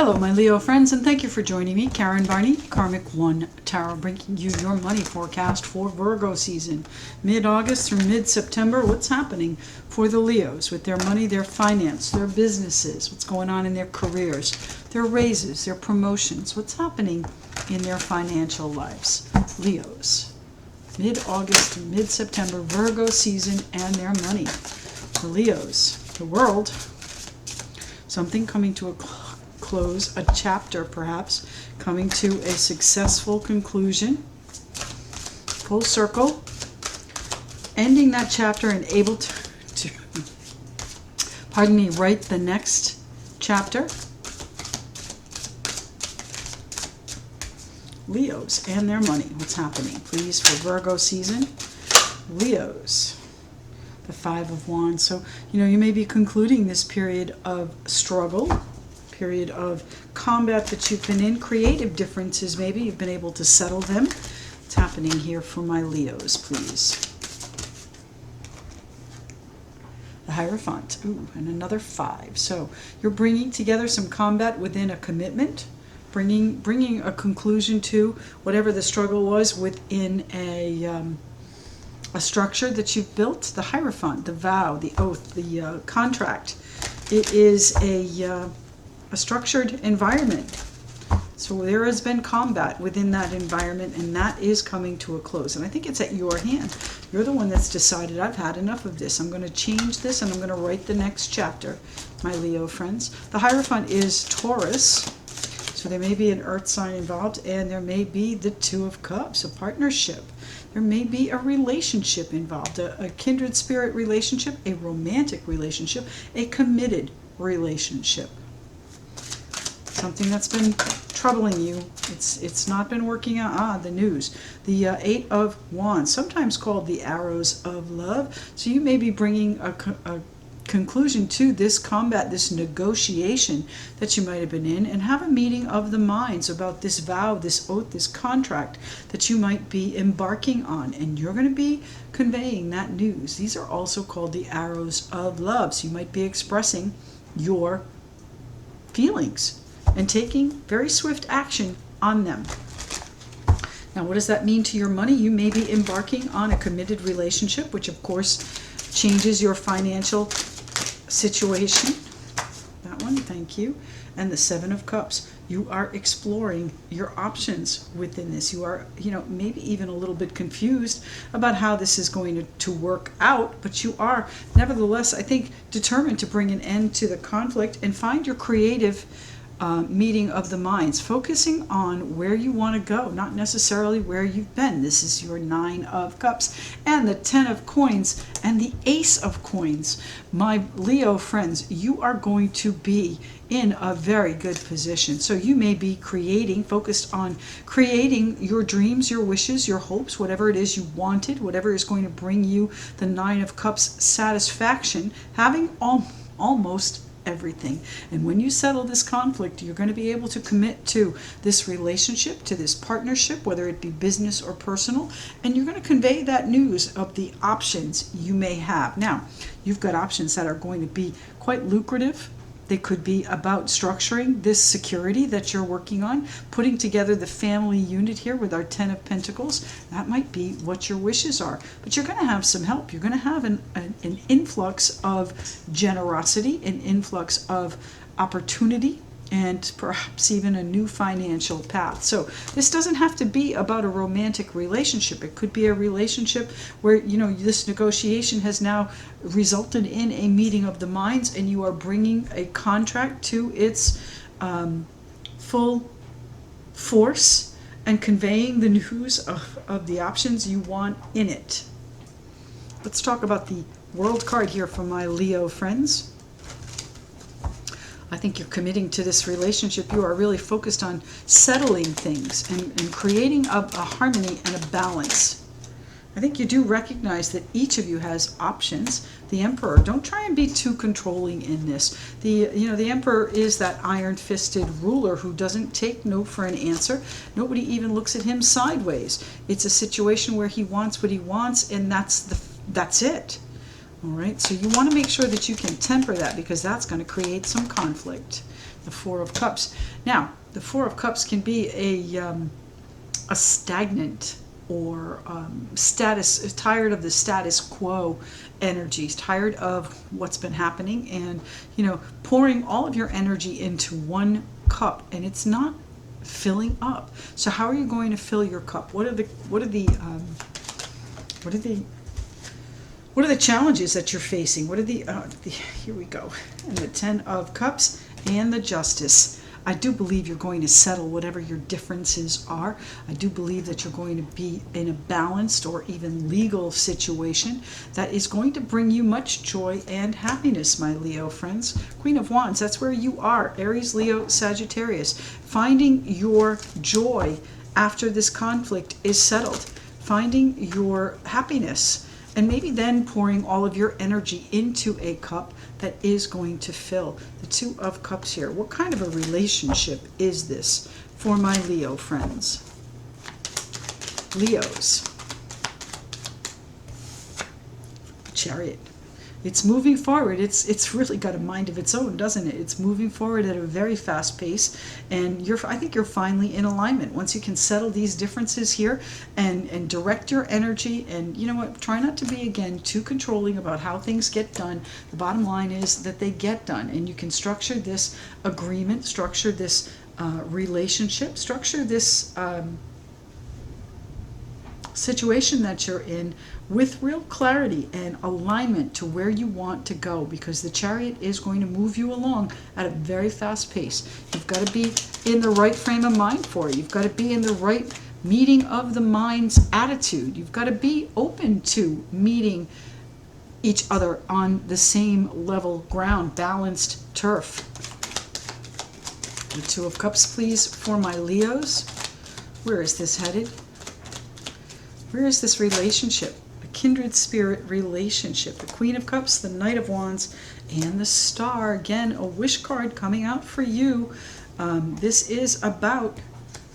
Hello, my Leo friends, and thank you for joining me, Karen Barney, Karmic One Tarot, bringing you your money forecast for Virgo season, mid-August through mid-September. What's happening for the Leos with their money, their finance, their businesses, what's going on in their careers, their raises, their promotions, what's happening in their financial lives. Leos, mid-August to mid-September, Virgo season, and their money. The Leos, the world, something coming to a close, a chapter perhaps coming to a successful conclusion, full circle, ending that chapter and able to write the next chapter. Leos and their money, what's happening please for Virgo season? Leos, the Five of Wands. So you may be concluding this period of struggle, period of combat that you've been in, creative differences maybe, you've been able to settle them. What's happening here for my Leos, please? The Hierophant, ooh, and another 5. So you're bringing together some combat within a commitment, bringing a conclusion to whatever the struggle was within a structure that you've built. The Hierophant, the vow, the oath, the contract. It is a structured environment. So there has been combat within that environment, and that is coming to a close. And I think it's at your hand. You're the one that's decided, I've had enough of this. I'm going to change this, and I'm going to write the next chapter, my Leo friends. The Hierophant is Taurus. So there may be an earth sign involved, and there may be the Two of Cups, a partnership. There may be a relationship involved, a kindred spirit relationship, a romantic relationship, a committed relationship. Something that's been troubling you. It's not been working out. The news. The Eight of Wands, sometimes called the Arrows of Love. So you may be bringing a conclusion to this combat, this negotiation that you might have been in, and have a meeting of the minds about this vow, this oath, this contract that you might be embarking on, and you're going to be conveying that news. These are also called the Arrows of Love. So you might be expressing your feelings and taking very swift action on them. Now, what does that mean to your money? You may be embarking on a committed relationship, which of course changes your financial situation. That one, thank you. And the Seven of Cups. You are exploring your options within this. You are, maybe even a little bit confused about how this is going to work out, but you are nevertheless, I think, determined to bring an end to the conflict and find your creative meeting of the minds, focusing on where you want to go, not necessarily where you've been. This is your Nine of Cups and the Ten of Coins and the Ace of Coins. My Leo friends, you are going to be in a very good position. So you may be focused on creating your dreams, your wishes, your hopes, whatever it is you wanted, whatever is going to bring you the Nine of Cups satisfaction, having almost everything. And when you settle this conflict, you're going to be able to commit to this relationship, to this partnership, whether it be business or personal, and you're going to convey that news of the options you may have. Now, you've got options that are going to be quite lucrative. They could be about structuring this security that you're working on, putting together the family unit here with our Ten of Pentacles. That might be what your wishes are. But you're going to have some help. You're going to have an influx of generosity, an influx of opportunity, and perhaps even a new financial path. So this doesn't have to be about a romantic relationship. It could be a relationship where, this negotiation has now resulted in a meeting of the minds, and you are bringing a contract to its full force and conveying the news of the options you want in it. Let's talk about the World card here for my Leo friends. I think you're committing to this relationship. You are really focused on settling things and creating a harmony and a balance. I think you do recognize that each of you has options. The Emperor, don't try and be too controlling in this. The Emperor is that iron-fisted ruler who doesn't take no for an answer. Nobody even looks at him sideways. It's a situation where he wants what he wants, and that's it. All right, so you want to make sure that you can temper that, because that's going to create some conflict. The Four of Cups. Now, the Four of Cups can be a stagnant or tired of the status quo energies, tired of what's been happening, and pouring all of your energy into one cup, and it's not filling up. So how are you going to fill your cup? What are the challenges that you're facing? What are here we go, and the Ten of Cups and the Justice. I do believe you're going to settle whatever your differences are. I do believe that you're going to be in a balanced or even legal situation that is going to bring you much joy and happiness, my Leo friends. Queen of Wands, that's where you are. Aries, Leo, Sagittarius. Finding your joy after this conflict is settled. Finding your happiness. And maybe then pouring all of your energy into a cup that is going to fill. The Two of Cups here. What kind of a relationship is this for my Leo friends? Leos. Chariot. It's moving forward. It's really got a mind of its own, doesn't it? It's moving forward at a very fast pace, and I think you're finally in alignment. Once you can settle these differences here and direct your energy, and you know what, try not to be, again, too controlling about how things get done. The bottom line is that they get done, and you can structure this agreement, structure this relationship, structure this situation that you're in with real clarity and alignment to where you want to go, because the Chariot is going to move you along at a very fast pace. You've got to be in the right frame of mind for it. You've got to be in the right meeting of the mind's attitude. You've got to be open to meeting each other on the same level ground, balanced turf. The Two of Cups, please, for my Leos. Where is this headed? Where is this relationship? A kindred spirit relationship. The Queen of Cups, the Knight of Wands, and the Star. Again, a wish card coming out for you. This is about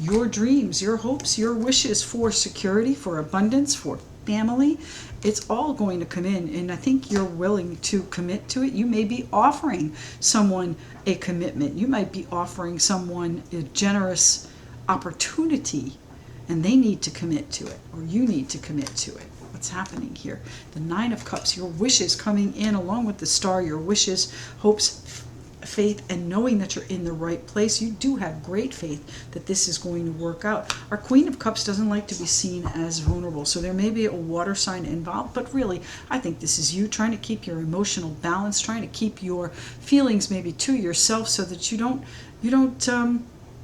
your dreams, your hopes, your wishes for security, for abundance, for family. It's all going to come in, and I think you're willing to commit to it. You may be offering someone a commitment. You might be offering someone a generous opportunity, and they need to commit to it, or you need to commit to it. What's happening here? The Nine of Cups, your wishes coming in along with the Star, your wishes, hopes, faith, and knowing that you're in the right place. You do have great faith that this is going to work out. Our Queen of Cups doesn't like to be seen as vulnerable, so there may be a water sign involved, but really, I think this is you trying to keep your emotional balance, trying to keep your feelings maybe to yourself so that you don't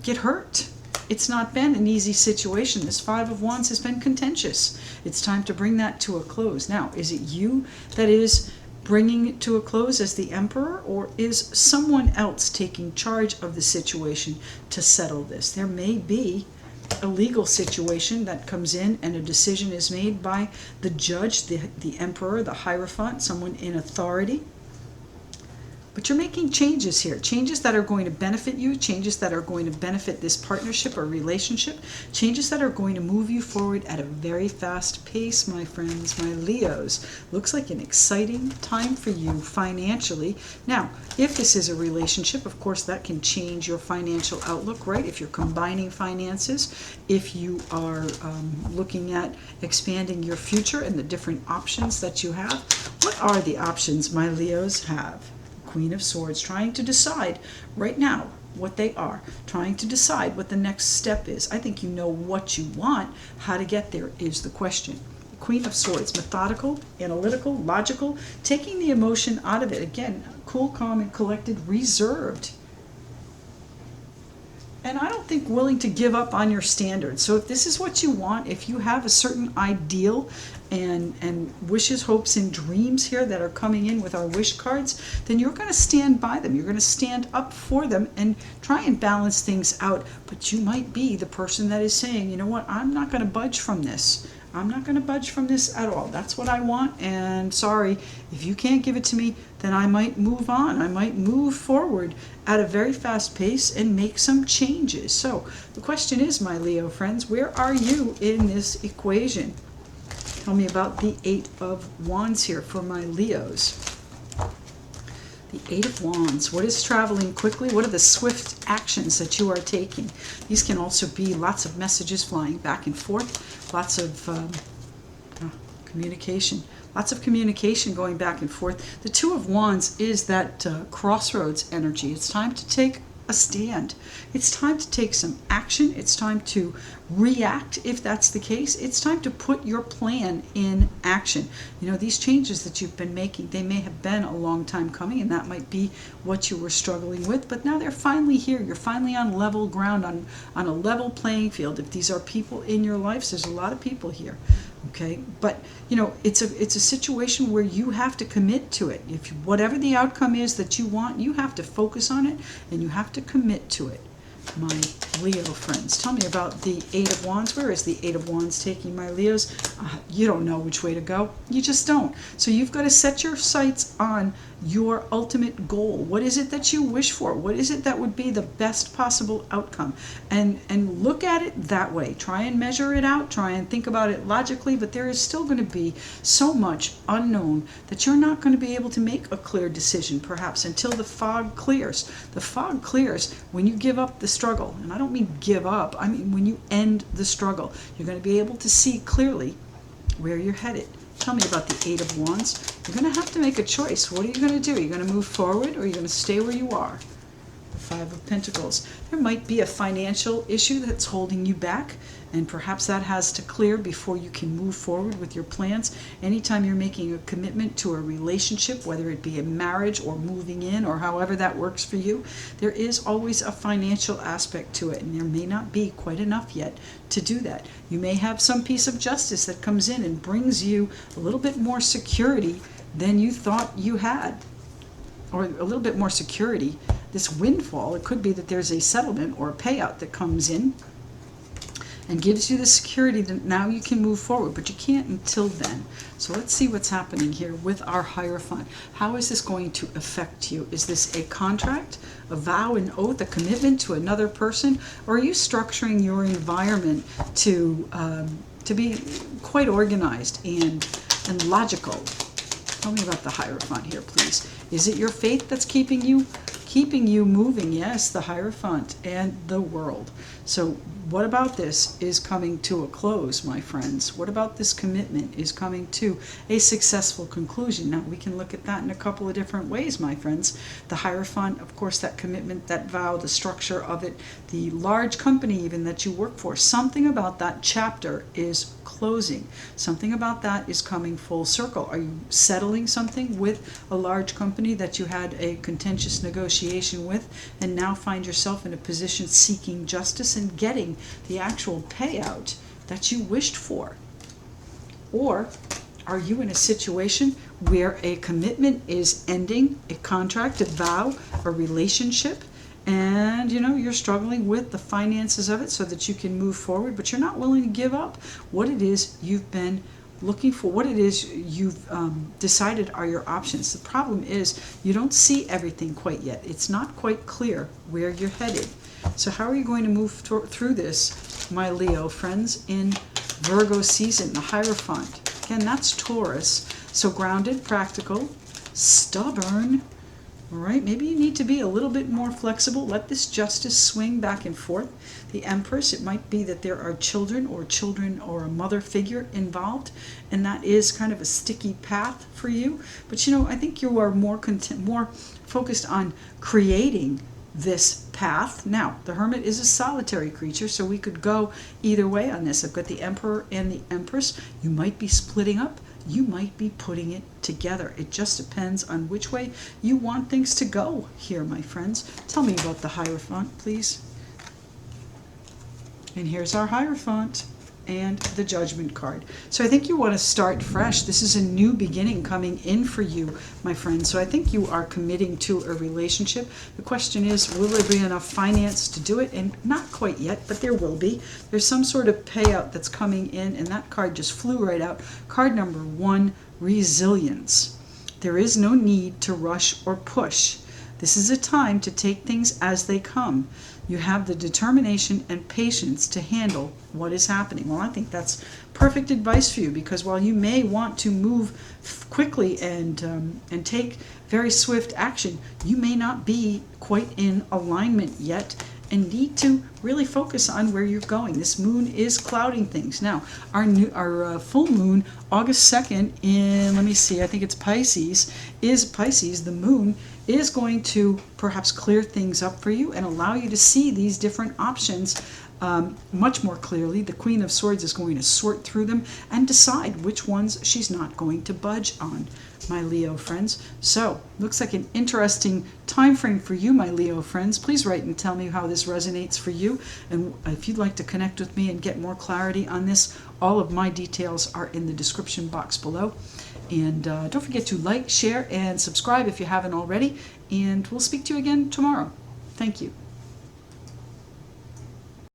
get hurt. It's not been an easy situation. This Five of Wands has been contentious. It's time to bring that to a close. Now, is it you that is bringing it to a close as the Emperor, or is someone else taking charge of the situation to settle this? There may be a legal situation that comes in and a decision is made by the judge, the Emperor, the Hierophant, someone in authority. But you're making changes here, changes that are going to benefit you, changes that are going to benefit this partnership or relationship, changes that are going to move you forward at a very fast pace, my friends, my Leos. Looks like an exciting time for you financially. Now, if this is a relationship, of course, that can change your financial outlook, right? If you're combining finances, if you are looking at expanding your future and the different options that you have. What are the options my Leos have? Queen of Swords, trying to decide right now what they are, trying to decide what the next step is. I think you know what you want. How to get there is the question. Queen of Swords, methodical, analytical, logical, taking the emotion out of it. Again, cool, calm, and collected, reserved. And I don't think willing to give up on your standards. So if this is what you want, if you have a certain ideal and wishes, hopes, and dreams here that are coming in with our wish cards, then you're going to stand by them. You're going to stand up for them and try and balance things out. But you might be the person that is saying, you know what, I'm not going to budge from this. I'm not going to budge from this at all. That's what I want, and sorry, if you can't give it to me, then I might move on. I might move forward at a very fast pace and make some changes. So the question is, my Leo friends, where are you in this equation? Tell me about the Eight of Wands here for my Leos. The Eight of Wands. What is traveling quickly? What are the swift actions that you are taking? These can also be lots of messages flying back and forth, lots of communication. Lots of communication going back and forth. The Two of Wands is that crossroads energy. It's time to take a stand. It's time to take some action. It's time to react if that's the case. It's time to put your plan in action. You know, these changes that you've been making, they may have been a long time coming, and that might be what you were struggling with, but now they're finally here. You're finally on level ground, on a level playing field. If these are people in your lives, there's a lot of people here. Okay, but you know, it's a situation where you have to commit to it. If whatever the outcome is that you want, you have to focus on it and you have to commit to it. My Leo friends, tell me about the Eight of Wands. Where is the Eight of Wands taking my Leos? You don't know which way to go. You just don't. So you've got to set your sights on your ultimate goal. What is it that you wish for? What is it that would be the best possible outcome? And look at it that way. Try and measure it out. Try and think about it logically, but there is still going to be so much unknown that you're not going to be able to make a clear decision, perhaps, until the fog clears. The fog clears when you give up the struggle. And I don't mean give up. I mean when you end the struggle. You're going to be able to see clearly where you're headed. Tell me about the Eight of Wands. You're going to have to make a choice. What are you going to do? Are you going to move forward, or are you going to stay where you are? The Five of Pentacles. There might be a financial issue that's holding you back, and perhaps that has to clear before you can move forward with your plans. Anytime you're making a commitment to a relationship, whether it be a marriage or moving in or however that works for you, there is always a financial aspect to it, and there may not be quite enough yet to do that. You may have some piece of justice that comes in and brings you a little bit more security than you thought you had, or a little bit more security. This windfall, it could be that there's a settlement or a payout that comes in and gives you the security that now you can move forward, but you can't until then. So let's see what's happening here with our Hierophant. How is this going to affect you? Is this a contract, a vow, an oath, a commitment to another person, or are you structuring your environment to be quite organized and logical? Tell me about the Hierophant here, please. Is it your faith that's keeping you moving? Yes, the Hierophant and the World. So what about this is coming to a close, my friends? What about this commitment is coming to a successful conclusion? Now, we can look at that in a couple of different ways, my friends. The Hierophant, of course, that commitment, that vow, the structure of it, the large company even that you work for, something about that chapter is closing. Something about that is coming full circle. Are you settling something with a large company that you had a contentious negotiation with and now find yourself in a position seeking justice and getting the actual payout that you wished for? Or are you in a situation where a commitment is ending, a contract, a vow, a relationship, and you know you're struggling with the finances of it so that you can move forward, but you're not willing to give up what it is you've been looking for, what it is you've decided are your options. The problem is you don't see everything quite yet. It's not quite clear where you're headed. So how are you going to move through this, my Leo friends, in Virgo season? The Hierophant. Again, that's Taurus. So grounded, practical, stubborn. All right, maybe you need to be a little bit more flexible. Let this justice swing back and forth. The Empress, it might be that there are children or a mother figure involved, and that is kind of a sticky path for you. But you know, I think you are more focused on creating this path. Now, the Hermit is a solitary creature, so we could go either way on this. I've got the Emperor and the Empress. You might be splitting up. You might be putting it together. It just depends on which way you want things to go here, my friends. Tell me about the Hierophant, please. And here's our Hierophant and the Judgment card. So I think you want to start fresh. This is a new beginning coming in for you, my friends. So I think you are committing to a relationship. The question is, will there be enough finance to do it? And not quite yet, but there will be. There's some sort of payout that's coming in, and that card just flew right out. Card number 1, resilience. There is no need to rush or push. This is a time to take things as they come. You have the determination and patience to handle what is happening. Well, I think that's perfect advice for you, because while you may want to move quickly and take very swift action, you may not be quite in alignment yet and need to really focus on where you're going. This moon is clouding things. Now, our full moon, August 2nd, in, let me see, I think it's Pisces, the moon is going to perhaps clear things up for you and allow you to see these different options much more clearly. The Queen of Swords is going to sort through them and decide which ones she's not going to budge on, my Leo friends. So, looks like an interesting time frame for you, my Leo friends. Please write and tell me how this resonates for you. And if you'd like to connect with me and get more clarity on this, all of my details are in the description box below. And don't forget to like, share, and subscribe if you haven't already. And we'll speak to you again tomorrow. Thank you.